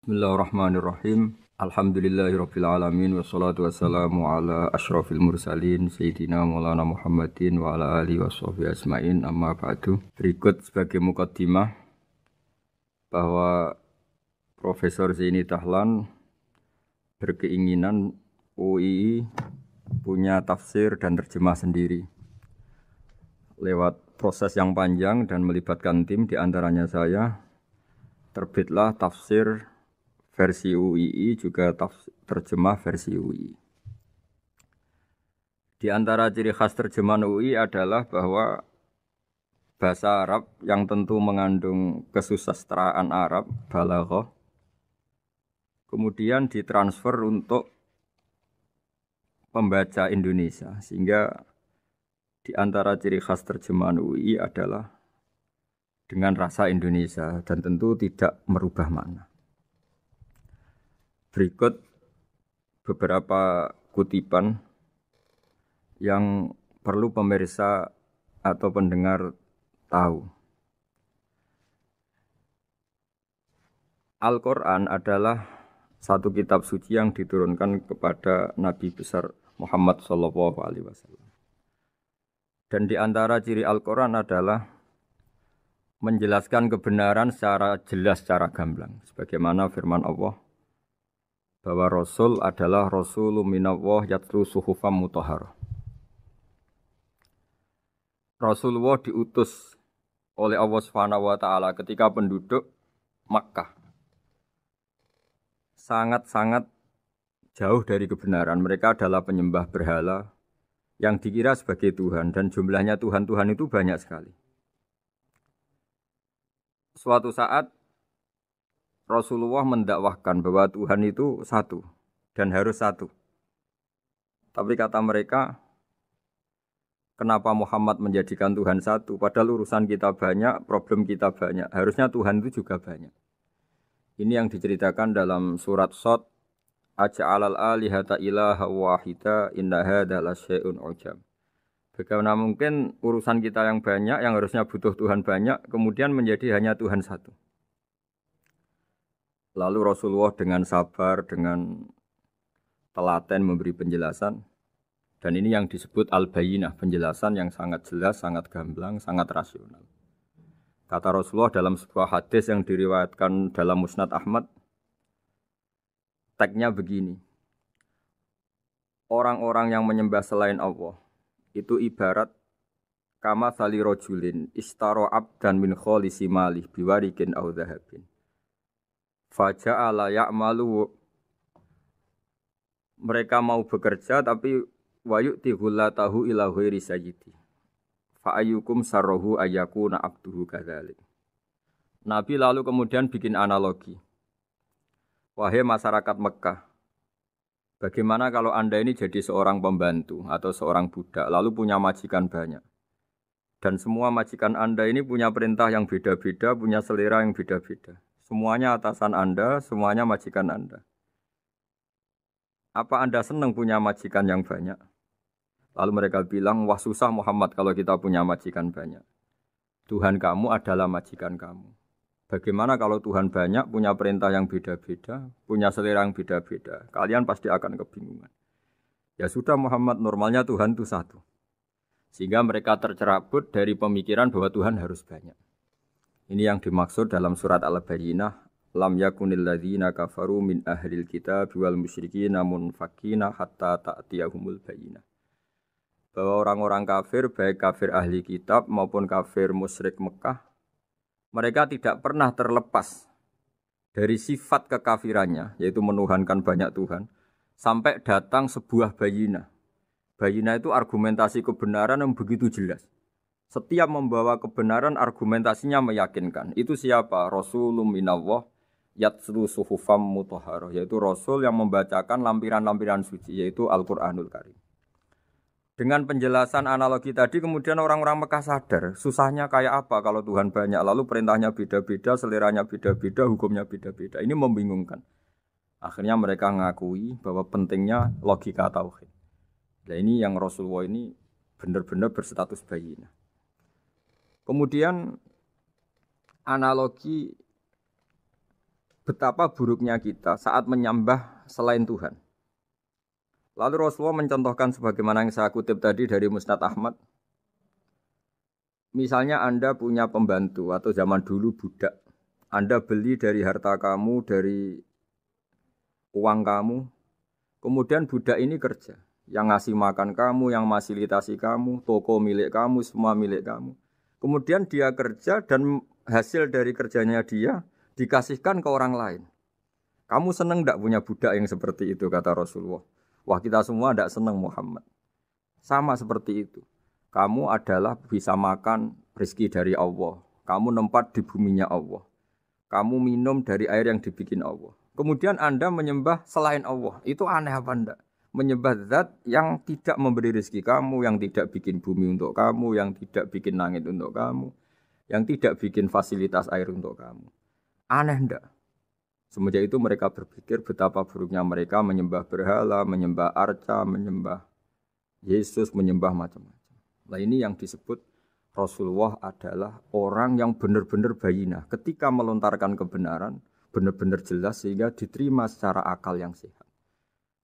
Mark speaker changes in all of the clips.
Speaker 1: Bismillahirrahmanirrahim. Alhamdulillahirabbil alamin wassalatu wassalamu ala asyrafil mursalin sayyidina Maulana Muhammadin wa ala alihi washabihi ajmain. Amma ba'du. Berikut sebagai mukaddimah bahwa Profesor Zaini Dahlan berkeinginan UII punya tafsir dan terjemah sendiri. Lewat proses yang panjang dan melibatkan tim, di antaranya saya, terbitlah tafsir versi UII juga terjemah versi UII. Di antara ciri khas terjemahan UII adalah bahwa bahasa Arab yang tentu mengandung kesusastraan Arab, balaghah, kemudian ditransfer untuk pembaca Indonesia. Sehingga di antara ciri khas terjemahan UII adalah dengan rasa Indonesia dan tentu tidak merubah makna. Berikut beberapa kutipan yang perlu pemirsa atau pendengar tahu. Al-Quran adalah satu kitab suci yang diturunkan kepada Nabi besar Muhammad SAW. Dan di antara ciri Al-Quran adalah menjelaskan kebenaran secara jelas, secara gamblang. Sebagaimana firman Allah, bahwa Rasul adalah Rasulun minallah yatlu suhufam mutahharah. Rasulullah diutus oleh Allah Subhanahu wa taala ketika penduduk Makkah sangat-sangat jauh dari kebenaran. Mereka adalah penyembah berhala yang dikira sebagai Tuhan, dan jumlahnya Tuhan-Tuhan itu banyak sekali. Suatu saat Rasulullah mendakwahkan bahwa Tuhan itu satu dan harus satu. Tapi kata mereka, kenapa Muhammad menjadikan Tuhan satu? Padahal urusan kita banyak, problem kita banyak. Harusnya Tuhan itu juga banyak. Ini yang diceritakan dalam surat Shad, Aja'alal alihata ilaha wahida inna hadza lasyai'un ujab. Bagaimana mungkin urusan kita yang banyak, yang harusnya butuh Tuhan banyak, kemudian menjadi hanya Tuhan satu. Lalu Rasulullah dengan sabar, dengan telaten memberi penjelasan. Dan ini yang disebut al-bayyinah, penjelasan yang sangat jelas, sangat gamblang, sangat rasional. Kata Rasulullah dalam sebuah hadis yang diriwayatkan dalam Musnad Ahmad, teksnya begini. Orang-orang yang menyembah selain Allah itu ibarat kama sali rojulin istaro abdan min kholisi malih biwarikin au dhahabin. Faja'ala ya'malu, mereka mau bekerja tapi wayu'ti ghullatahu ila ghairi sayyidi. Fa'ayyukum sarrohu ayyakuna abduhu kadzalik. Nabi lalu kemudian bikin analogi. Wahai masyarakat Mekah, bagaimana kalau Anda ini jadi seorang pembantu atau seorang budak lalu punya majikan banyak. Dan semua majikan Anda ini punya perintah yang beda-beda, punya selera yang beda-beda. Semuanya atasan Anda, semuanya majikan Anda. Apa Anda senang punya majikan yang banyak? Lalu mereka bilang, wah susah Muhammad kalau kita punya majikan banyak. Tuhan kamu adalah majikan kamu. Bagaimana kalau Tuhan banyak, punya perintah yang beda-beda, punya selera yang beda-beda? Kalian pasti akan kebingungan. Ya sudah Muhammad, normalnya Tuhan itu satu. Sehingga mereka tercerabut dari pemikiran bahwa Tuhan harus banyak. Ini yang dimaksud dalam surat Al-Bayyinah, lam yakunil ladzina kafaru min ahlil kitab wal musyrikin munfakina hatta ta'tiyahumul bayyinah. Bahwa orang-orang kafir, baik kafir ahli kitab maupun kafir musyrik Mekah, mereka tidak pernah terlepas dari sifat kekafirannya, yaitu menuhankan banyak Tuhan, sampai datang sebuah bayyinah. Bayyinah itu argumentasi kebenaran yang begitu jelas. Setiap membawa kebenaran argumentasinya meyakinkan. Itu siapa? Rasulun minallah yatslu suhufam mutahharah, yaitu Rasul yang membacakan lampiran-lampiran suci, yaitu Al-Quranul Karim. Dengan penjelasan analogi tadi kemudian orang-orang Mekah sadar, susahnya kayak apa kalau Tuhan banyak, lalu perintahnya beda-beda, seleranya beda-beda, hukumnya beda-beda. Ini membingungkan. Akhirnya mereka mengakui bahwa pentingnya logika tauhid. Nah ini yang Rasulullah ini benar-benar berstatus bayyinah. Kemudian analogi betapa buruknya kita saat menyembah selain Tuhan. Lalu Rasulullah mencontohkan sebagaimana yang saya kutip tadi dari Musnad Ahmad. Misalnya Anda punya pembantu atau zaman dulu budak. Anda beli dari harta kamu, dari uang kamu. Kemudian budak ini kerja. Yang ngasih makan kamu, yang fasilitasi kamu, toko milik kamu, semua milik kamu. Kemudian dia kerja dan hasil dari kerjanya dia dikasihkan ke orang lain. Kamu senang tidak punya budak yang seperti itu, kata Rasulullah. Wah, kita semua tidak senang Muhammad. Sama seperti itu. Kamu adalah bisa makan rezeki dari Allah. Kamu nempat di buminya Allah. Kamu minum dari air yang dibikin Allah. Kemudian Anda menyembah selain Allah. Itu aneh apa enggak? Menyembah zat yang tidak memberi rezeki kamu, yang tidak bikin bumi untuk kamu, yang tidak bikin langit untuk kamu, yang tidak bikin fasilitas air untuk kamu. Aneh enggak? Semenjak itu mereka berpikir betapa buruknya mereka menyembah berhala, menyembah arca, menyembah Yesus, menyembah macam-macam. Nah ini yang disebut Rasulullah adalah orang yang benar-benar bayinah. Ketika melontarkan kebenaran, benar-benar jelas sehingga diterima secara akal yang sehat.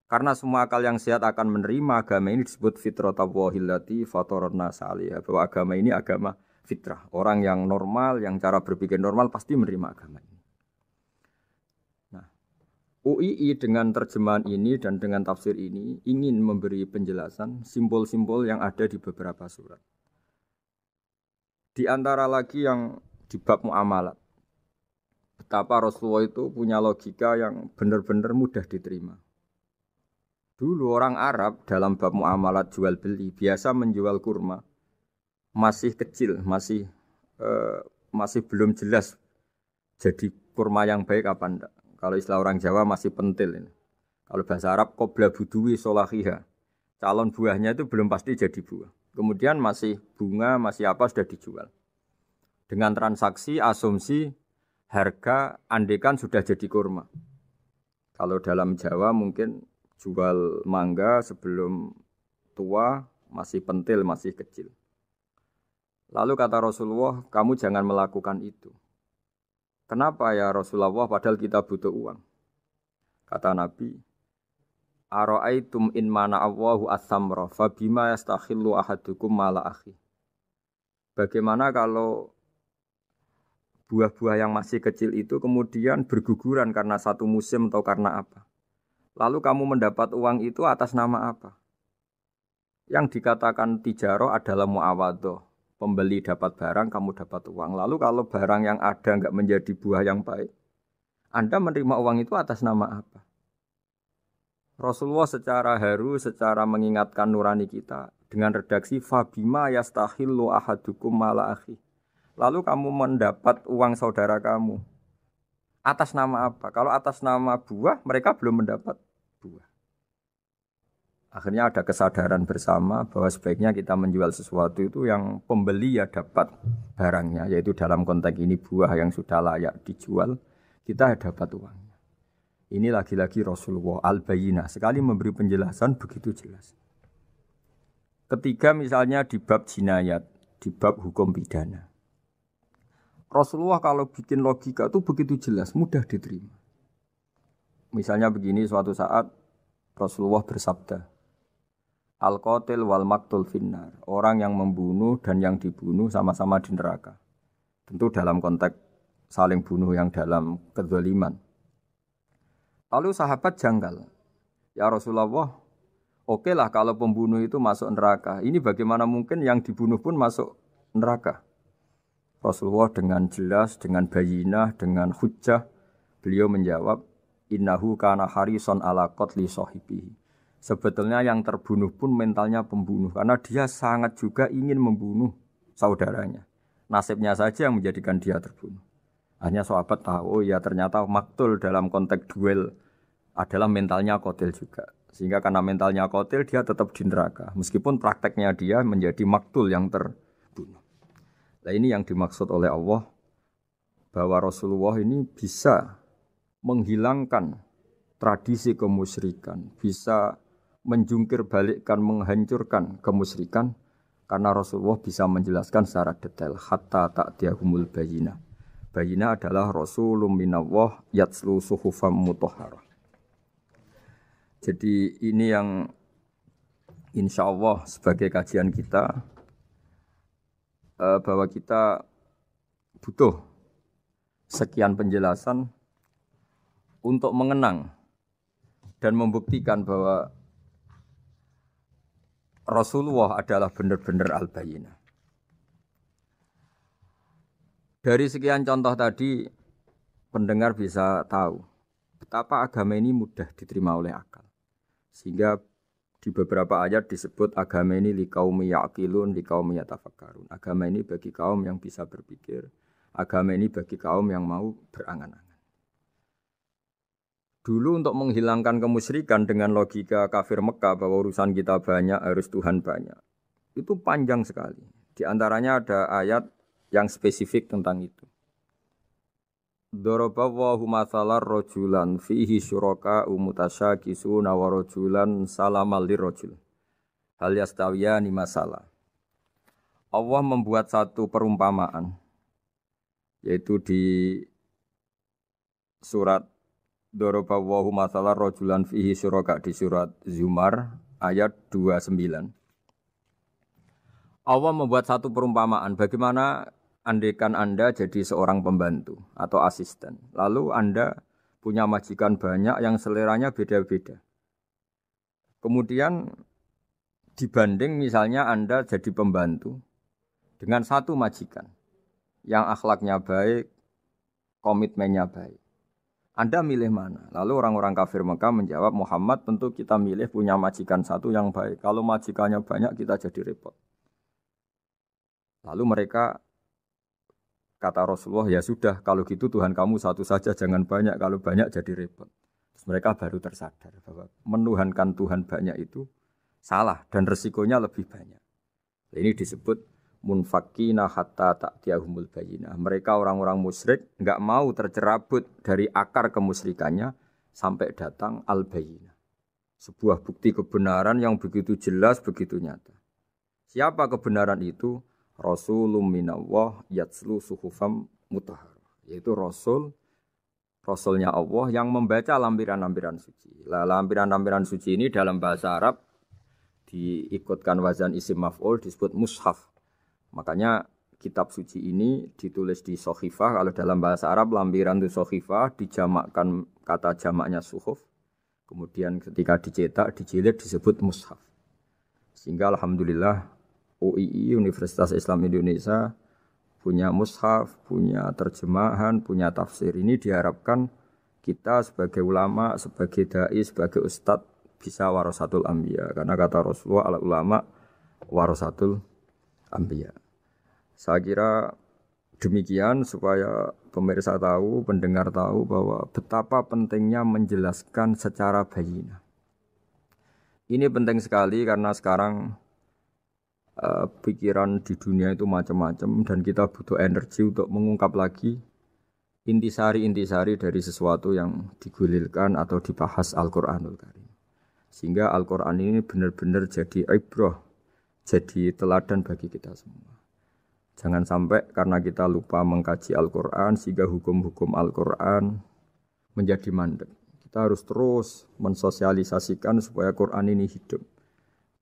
Speaker 1: Karena semua akal yang sehat akan menerima agama ini disebut fitratallahi fatarana salihah. Bahwa agama ini agama fitrah. Orang yang normal, yang cara berpikir normal pasti menerima agama ini. UII dengan terjemahan ini dan dengan tafsir ini ingin memberi penjelasan simbol-simbol yang ada di beberapa surat. Di antara lagi yang di bab muamalat. Betapa Rasulullah itu punya logika yang benar-benar mudah diterima. Dulu orang Arab dalam bab muamalat jual beli biasa menjual kurma. Masih kecil, masih belum jelas jadi kurma yang baik apa enggak. Kalau istilah orang Jawa masih pentil ini. Kalau bahasa Arab qobla buduwi solahiha. Calon buahnya itu belum pasti jadi buah. Kemudian masih bunga, masih apa sudah dijual. Dengan transaksi, asumsi, harga, andekan sudah jadi kurma. Kalau dalam Jawa mungkin jual mangga sebelum tua, masih pentil, masih kecil. Lalu kata Rasulullah, kamu jangan melakukan itu. Kenapa ya Rasulullah padahal kita butuh uang? Kata Nabi, Ara'aitum in mana Allahu as-samra fa bima yastakhillu ahadukum mala akhi. Bagaimana kalau buah-buah yang masih kecil itu kemudian berguguran karena satu musim atau karena apa? Lalu kamu mendapat uang itu atas nama apa? Yang dikatakan tijarah adalah muawadhah. Pembeli dapat barang, kamu dapat uang. Lalu kalau barang yang ada enggak menjadi buah yang baik, Anda menerima uang itu atas nama apa? Rasulullah secara haru, secara mengingatkan nurani kita dengan redaksi fabima yastahillu ahadukum mala akhi. Lalu kamu mendapat uang saudara kamu atas nama apa? Kalau atas nama buah, mereka belum mendapat buah. Akhirnya ada kesadaran bersama bahwa sebaiknya kita menjual sesuatu itu yang pembeli ya dapat barangnya, yaitu dalam konteks ini buah yang sudah layak dijual, kita dapat uangnya. Ini lagi-lagi Rasulullah al-Bayyinah, sekali memberi penjelasan begitu jelas. Ketiga misalnya di bab jinayat, di bab hukum pidana. Rasulullah kalau bikin logika itu begitu jelas, mudah diterima. Misalnya begini, suatu saat Rasulullah bersabda, Al-qatil wal maktul finnar. Orang yang membunuh dan yang dibunuh sama-sama di neraka. Tentu dalam konteks saling bunuh yang dalam kezaliman. Lalu sahabat janggal. Ya Rasulullah, oke lah kalau pembunuh itu masuk neraka. Ini bagaimana mungkin yang dibunuh pun masuk neraka? Rasulullah dengan jelas, dengan bayinah, dengan hujjah, beliau menjawab, Innahu kana harison ala qatli sahibihi. Sebetulnya yang terbunuh pun mentalnya pembunuh. Karena dia sangat juga ingin membunuh saudaranya. Nasibnya saja yang menjadikan dia terbunuh. Hanya sahabat tahu, oh ya ternyata maktul dalam konteks duel adalah mentalnya qatil juga. Sehingga karena mentalnya qatil dia tetap di neraka. Meskipun prakteknya dia menjadi maktul yang terbunuh. Nah ini yang dimaksud oleh Allah. Bahwa Rasulullah ini bisa menghilangkan tradisi kemusyrikan. Bisa menjungkir balikkan, menghancurkan kemusyrikan karena Rasulullah bisa menjelaskan secara detail hatta ta'tiyahumul bayyinah. Bayyinah adalah rasulun minallah yatslu suhufam mutahharah. Jadi ini yang insya Allah sebagai kajian kita bahwa kita butuh sekian penjelasan untuk mengenang dan membuktikan bahwa Rasulullah adalah benar-benar al-bayyinah. Dari sekian contoh tadi, pendengar bisa tahu betapa agama ini mudah diterima oleh akal. Sehingga di beberapa ayat disebut agama ini liqaumi ya'qilun, liqaumi yatafakkarun. Agama ini bagi kaum yang bisa berpikir. Agama ini bagi kaum yang mau berangan-angan. Dulu untuk menghilangkan kemusyrikan dengan logika kafir Mekah bahwa urusan kita banyak, harus Tuhan banyak. Itu panjang sekali. Di antaranya ada ayat yang spesifik tentang itu. Daraballahu mathalan rajulan fihi syuraka mutasyakisuna wa rajulan salamal lirajul. Hal yastawiyani masalah. Allah membuat satu perumpamaan yaitu di surat Daraballahu mathalan rajulan fihi syuraka di surat Zumar ayat 29. Allah membuat satu perumpamaan bagaimana andaikan Anda jadi seorang pembantu atau asisten. Lalu Anda punya majikan banyak yang seleranya beda-beda. Kemudian dibanding misalnya Anda jadi pembantu dengan satu majikan yang akhlaknya baik, komitmennya baik. Anda milih mana? Lalu orang-orang kafir Mekah menjawab, Muhammad tentu kita milih punya majikan satu yang baik. Kalau majikannya banyak kita jadi repot. Lalu mereka kata Rasulullah, ya sudah, kalau gitu Tuhan kamu satu saja, jangan banyak. Kalau banyak jadi repot. Terus mereka baru tersadar bahwa menuhankan Tuhan banyak itu salah dan resikonya lebih banyak. Ini disebut munfakina hatta ta'tiyahumul bayyinah. Mereka orang-orang musyrik enggak mau tercerabut dari akar kemusyrikannya sampai datang al-bayyinah. Sebuah bukti kebenaran yang begitu jelas, begitu nyata. Siapa kebenaran itu? Rasulun minallah yatslu suhufam mutahharah, yaitu Rasulnya Allah yang membaca lampiran-lampiran suci. Lampiran-lampiran suci ini dalam bahasa Arab diikutkan wazan isim maf'ul disebut mushaf. Makanya kitab suci ini ditulis di sohifah. Kalau dalam bahasa Arab lampiran itu sohifah, dijamakkan kata jamaknya suhuf. Kemudian ketika dicetak, dijilid disebut mushaf. Sehingga alhamdulillah UII Universitas Islam Indonesia punya mushaf, punya terjemahan, punya tafsir. Ini diharapkan kita sebagai ulama, sebagai dai, sebagai ustadz bisa warasatul anbiya. Karena kata Rasulullah al ulama warasatul anbiya. Saya kira demikian supaya pemirsa tahu, pendengar tahu bahwa betapa pentingnya menjelaskan secara bayyinah. Ini penting sekali karena sekarang pikiran di dunia itu macam-macam dan kita butuh energi untuk mengungkap lagi intisari-intisari dari sesuatu yang digulirkan atau dibahas Al-Qur'anul Karim. Sehingga Al-Qur'an ini benar-benar jadi ibrah, jadi teladan bagi kita semua. Jangan sampai karena kita lupa mengkaji Al-Qur'an sehingga hukum-hukum Al-Qur'an menjadi mandek. Kita harus terus mensosialisasikan supaya Qur'an ini hidup.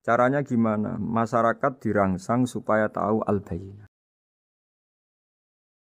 Speaker 1: Caranya gimana? Masyarakat dirangsang supaya tahu al-bayyinah.